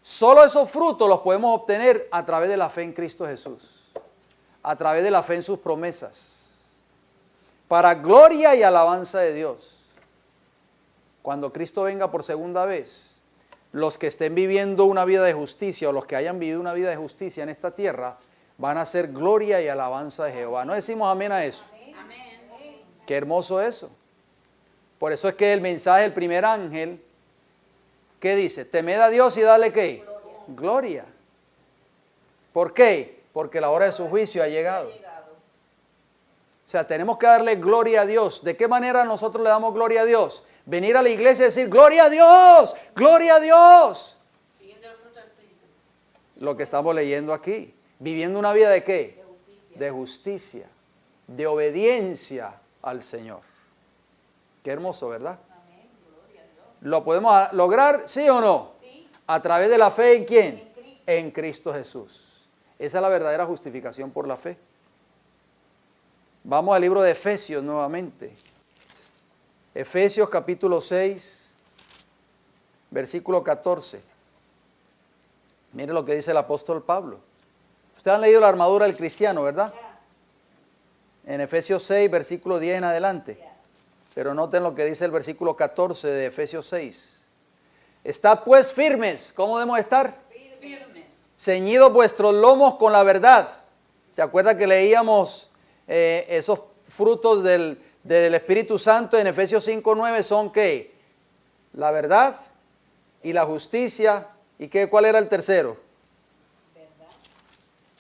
Solo esos frutos los podemos obtener a través de la fe en Cristo Jesús, a través de la fe en sus promesas, para gloria y alabanza de Dios. Cuando Cristo venga por segunda vez, los que estén viviendo una vida de justicia o los que hayan vivido una vida de justicia en esta tierra, van a ser gloria y alabanza de Jehová. ¿No decimos amén a eso? Amén. Qué hermoso eso. Por eso es que el mensaje del primer ángel, ¿qué dice? Temed a Dios y dale ¿qué? Gloria. ¿Por qué? Porque la hora de su juicio ha llegado. O sea, tenemos que darle gloria a Dios. ¿De qué manera nosotros le damos gloria a Dios? Venir a la iglesia y decir, gloria a Dios, gloria a Dios. Siguiendo el fruto del Espíritu. Lo que estamos leyendo aquí. Viviendo una vida de ¿qué? De justicia, de obediencia al Señor. Qué hermoso, ¿verdad? ¿Lo podemos lograr, sí o no? Sí. A través de la fe en ¿quién? En Cristo Jesús. Esa es la verdadera justificación por la fe. Vamos al libro de Efesios nuevamente. Efesios capítulo 6, versículo 14. Mire lo que dice el apóstol Pablo. Ustedes han leído la armadura del cristiano, ¿verdad? En Efesios 6, versículo 10 en adelante. Pero noten lo que dice el versículo 14 de Efesios 6. Estad pues firmes. ¿Cómo debemos estar? Firmes. Ceñidos vuestros lomos con la verdad. ¿Se acuerda que leíamos esos frutos del Espíritu Santo en Efesios 5:9? Son ¿qué? La verdad y la justicia. ¿Y qué? ¿Cuál era el tercero?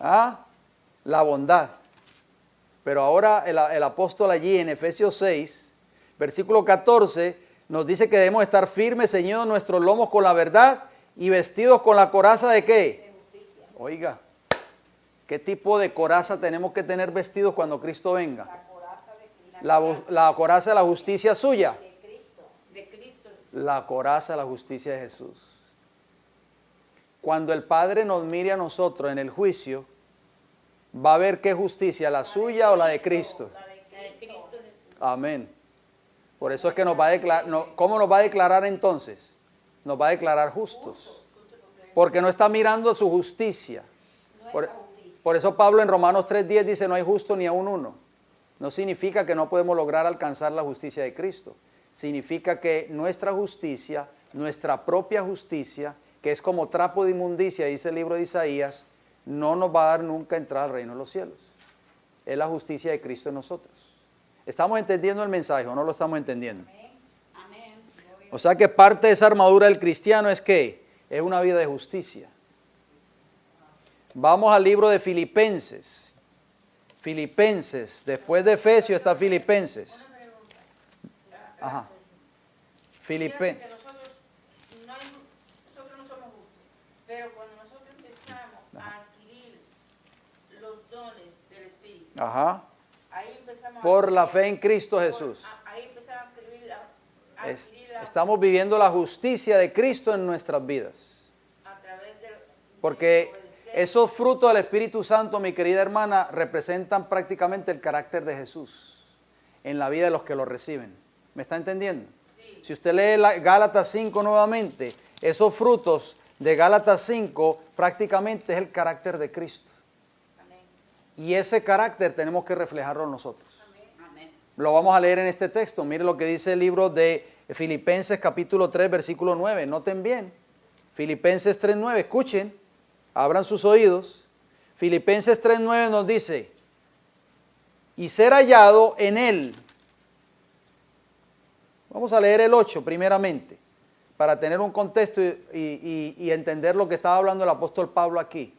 ¿Ah? La bondad. Pero ahora el apóstol allí en Efesios 6, versículo 14, nos dice que debemos estar firmes, ceñidos nuestros lomos con la verdad y vestidos con la coraza de ¿qué? Oiga, ¿qué tipo de coraza tenemos que tener vestidos cuando Cristo venga? La coraza de la justicia suya. De Cristo. La coraza de la justicia de Jesús. Cuando el Padre nos mire a nosotros en el juicio, va a ver qué justicia, la suya o la de Cristo. La de Cristo Jesús. Amén. Por eso es que nos va a declarar, ¿cómo nos va a declarar entonces? Nos va a declarar justos. Porque no está mirando su justicia. Por eso Pablo en Romanos 3:10 dice, no hay justo ni aun uno. No significa que no podemos lograr alcanzar la justicia de Cristo. Significa que nuestra justicia, nuestra propia justicia, que es como trapo de inmundicia, dice el libro de Isaías, no nos va a dar nunca entrada al reino de los cielos. Es la justicia de Cristo en nosotros. ¿Estamos entendiendo el mensaje o no lo estamos entendiendo? Amén. O sea que parte de esa armadura del cristiano es que es una vida de justicia. Vamos al libro de Filipenses. Filipenses, después de Efesios está Filipenses. Ajá. Filipenses. Nosotros no somos justos, pero cuando nosotros empezamos a adquirir los dones del Espíritu, Ajá. ahí empezamos Por la fe en Cristo Jesús. Ahí empezamos a adquirir Estamos viviendo la justicia de Cristo en nuestras vidas. a través de Porque obedecer. esos frutos del Espíritu Santo, mi querida hermana, representan prácticamente el carácter de Jesús en la vida de los que lo reciben. ¿Me está entendiendo? Sí. Si usted lee Gálatas 5 nuevamente, esos frutos de Gálatas 5 prácticamente es el carácter de Cristo. Amén. Y ese carácter tenemos que reflejarlo nosotros. Amén. Lo vamos a leer en este texto. Mire lo que dice el libro de Filipenses capítulo 3, versículo 9. Noten bien. Filipenses 3:9. Escuchen. Abran sus oídos. Filipenses 3:9 nos dice, y ser hallado en él. Vamos a leer el 8 primeramente, para tener un contexto y entender lo que estaba hablando el apóstol Pablo aquí.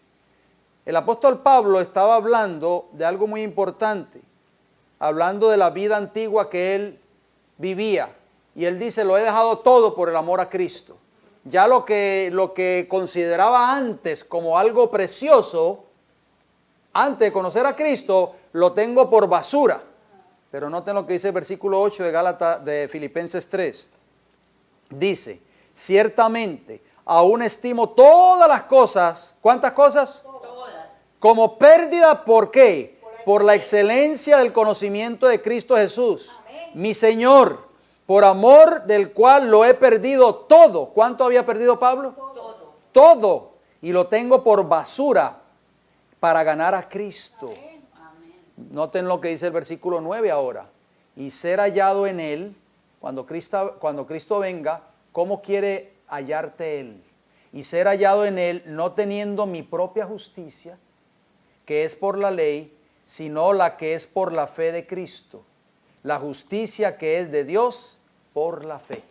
El apóstol Pablo estaba hablando de algo muy importante, hablando de la vida antigua que él vivía. Y él dice, lo he dejado todo por el amor a Cristo. Ya lo que consideraba antes como algo precioso, antes de conocer a Cristo, lo tengo por basura. Pero noten lo que dice el versículo 8 de Filipenses 3. Dice, ciertamente, aún estimo todas las cosas, ¿cuántas cosas? Todas. Como pérdida, ¿por qué? Por la excelencia del conocimiento de Cristo Jesús, mi Señor, por amor del cual lo he perdido todo. ¿Cuánto había perdido Pablo? Todo. todo y lo tengo por basura para ganar a Cristo. Noten lo que dice el versículo 9 ahora. Y ser hallado en Él, cuando Cristo venga, ¿cómo quiere hallarte Él? Y ser hallado en Él, no teniendo mi propia justicia, que es por la ley, sino la que es por la fe de Cristo. La justicia que es de Dios por la fe.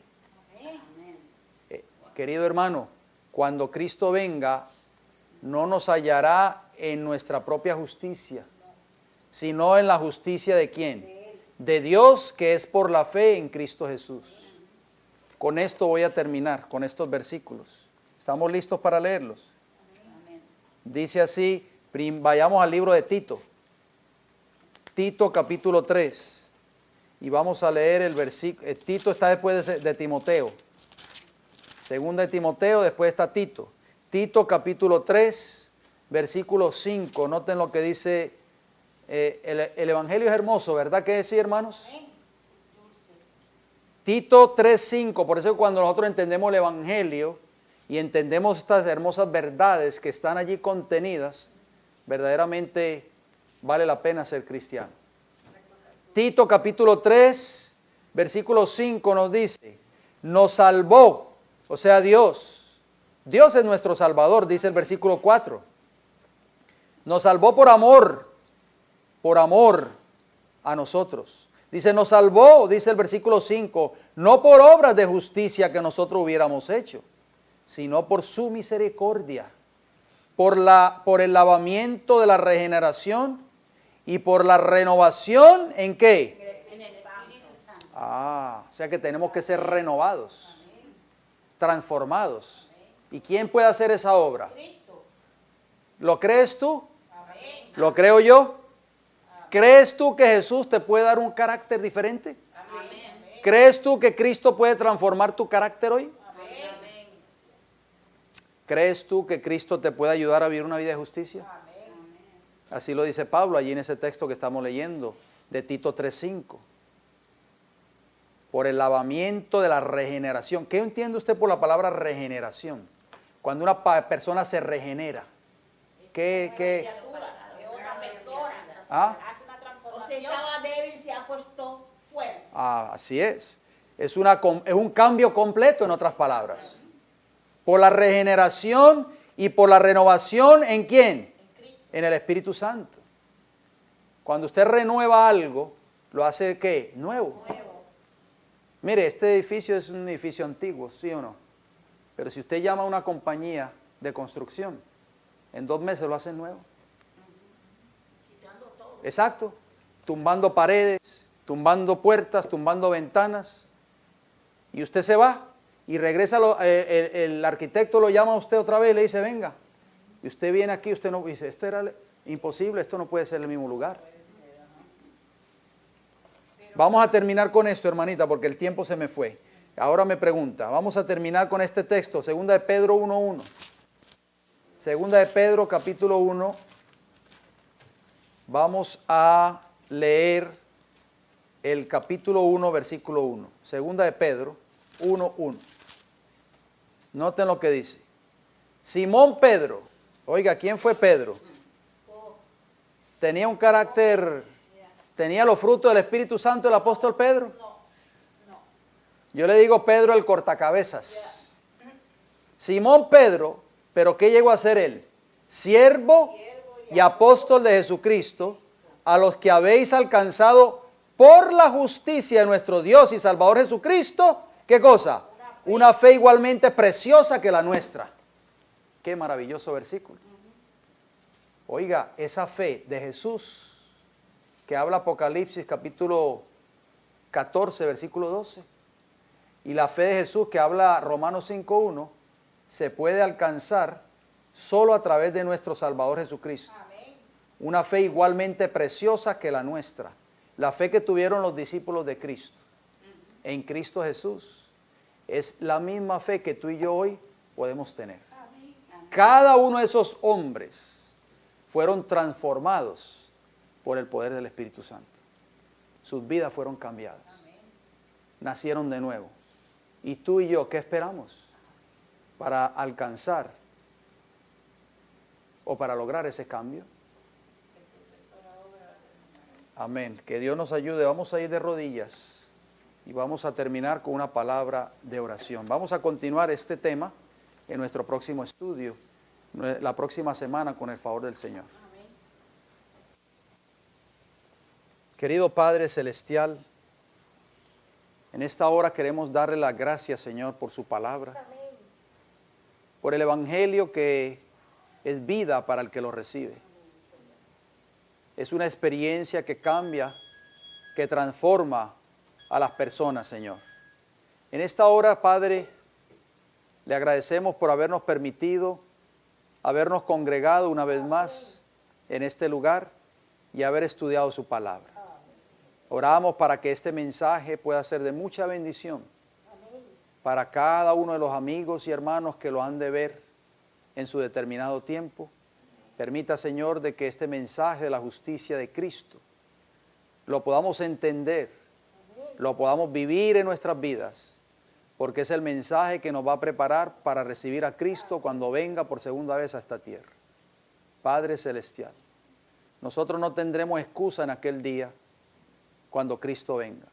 Querido hermano, cuando Cristo venga, no nos hallará en nuestra propia justicia, sino en la justicia de ¿quién? De Dios, que es por la fe en Cristo Jesús. Con esto voy a terminar, con estos versículos. ¿Estamos listos para leerlos? Dice así, vayamos al libro de Tito. Tito capítulo 3. Y vamos a leer el versículo. Tito está después de Timoteo. Segunda de Timoteo, después está Tito. Tito capítulo 3, versículo 5. Noten lo que dice. El Evangelio es hermoso, ¿verdad que sí, hermanos? Tito 3:5. Por eso cuando nosotros entendemos el Evangelio y entendemos estas hermosas verdades que están allí contenidas, verdaderamente vale la pena ser cristiano. Tito capítulo 3, versículo 5 nos dice, nos salvó, o sea Dios. Dios es nuestro Salvador, dice el versículo 4. Nos salvó por amor a nosotros. Dice, nos salvó, dice el versículo 5, no por obras de justicia que nosotros hubiéramos hecho, sino por su misericordia, por el lavamiento de la regeneración y por la renovación, ¿en qué? En el Espíritu Santo. O sea que tenemos que ser renovados, transformados. ¿Y quién puede hacer esa obra? Cristo. ¿Lo crees tú? Amén. ¿Lo creo yo? ¿Crees tú que Jesús te puede dar un carácter diferente? Amén. ¿Crees tú que Cristo puede transformar tu carácter hoy? Amén. ¿Crees tú que Cristo te puede ayudar a vivir una vida de justicia? Así lo dice Pablo allí en ese texto que estamos leyendo de Tito 3:5. Por el lavamiento de la regeneración. ¿Qué entiende usted por la palabra regeneración? Cuando una persona se regenera. ¿Qué? Una persona. ¿Ah? Hace una O transformación. sea, estaba débil, se ha puesto fuerte. Así es. Es un cambio completo, en otras palabras. Por la regeneración y por la renovación, ¿en quién? En el Espíritu Santo. Cuando usted renueva algo, lo hace ¿qué? Nuevo. Mire, este edificio es un edificio antiguo, ¿sí o no? Pero si usted llama a una compañía de construcción, en 2 meses lo hacen nuevo. Exacto. Tumbando paredes, tumbando puertas, tumbando ventanas. Y usted se va y regresa, el arquitecto lo llama a usted otra vez y le dice, venga. Y usted viene aquí, usted no dice, esto era imposible, esto no puede ser el mismo lugar. Vamos a terminar con esto, hermanita, porque el tiempo se me fue. Ahora me pregunta, vamos a terminar con este texto, segunda de Pedro 1:1. Segunda de Pedro, capítulo 1. Vamos a leer el capítulo 1, versículo 1. Segunda de Pedro 1:1. Noten lo que dice. Simón Pedro, oiga, ¿quién fue Pedro? Tenía un carácter, tenía los frutos del Espíritu Santo el apóstol Pedro. Yo le digo Pedro el cortacabezas. Simón Pedro, pero ¿qué llegó a ser él? Siervo y apóstol de Jesucristo, a los que habéis alcanzado por la justicia de nuestro Dios y Salvador Jesucristo, ¿qué cosa? Una fe igualmente preciosa que la nuestra. Qué maravilloso versículo. Oiga, esa fe de Jesús que habla Apocalipsis capítulo 14, versículo 12, y la fe de Jesús que habla Romanos 5:1, se puede alcanzar solo a través de nuestro Salvador Jesucristo. Una fe igualmente preciosa que la nuestra. La fe que tuvieron los discípulos de Cristo en Cristo Jesús es la misma fe que tú y yo hoy podemos tener. Cada uno de esos hombres fueron transformados por el poder del Espíritu Santo. Sus vidas fueron cambiadas. Nacieron de nuevo. ¿Y tú y yo qué esperamos para alcanzar o para lograr ese cambio. Amén. Que Dios nos ayude. Vamos a ir de rodillas y vamos a terminar con una palabra de oración. Vamos a continuar este tema en nuestro próximo estudio, la próxima semana, con el favor del Señor. Querido Padre Celestial, en esta hora queremos darle las gracias, Señor, por su palabra, por el Evangelio que es vida para el que lo recibe. Es una experiencia que cambia, que transforma a las personas, Señor. En esta hora, Padre, le agradecemos por habernos permitido, habernos congregado una vez más en este lugar y haber estudiado su palabra. Oramos para que este mensaje pueda ser de mucha bendición para cada uno de los amigos y hermanos que lo han de ver en su determinado tiempo. Permita, Señor, de que este mensaje de la justicia de Cristo lo podamos entender, lo podamos vivir en nuestras vidas, porque es el mensaje que nos va a preparar para recibir a Cristo cuando venga por segunda vez a esta tierra. Padre Celestial, nosotros no tendremos excusa en aquel día cuando Cristo venga.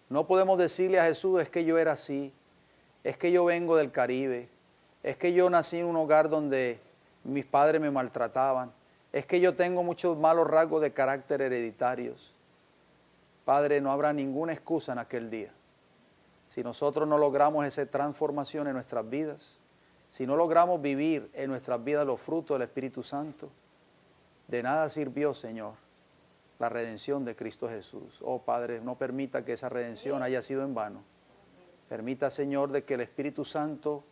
No podemos decirle a Jesús, es que yo era así, es que yo vengo del Caribe, es que yo nací en un hogar donde mis padres me maltrataban, es que yo tengo muchos malos rasgos de carácter hereditarios. Padre, no habrá ninguna excusa en aquel día. Si nosotros no logramos esa transformación en nuestras vidas, si no logramos vivir en nuestras vidas los frutos del Espíritu Santo, de nada sirvió, Señor, la redención de Cristo Jesús. Oh Padre, no permita que esa redención haya sido en vano. Permita, Señor, de que el Espíritu Santo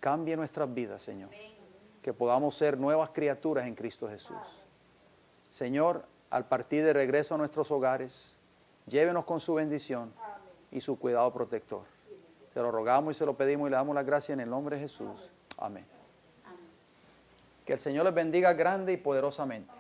cambie nuestras vidas, Señor. Que podamos ser nuevas criaturas en Cristo Jesús. Señor, al partir de regreso a nuestros hogares, llévenos con su bendición y su cuidado protector. Se lo rogamos y se lo pedimos y le damos la gracia en el nombre de Jesús. Amén. Que el Señor les bendiga grande y poderosamente.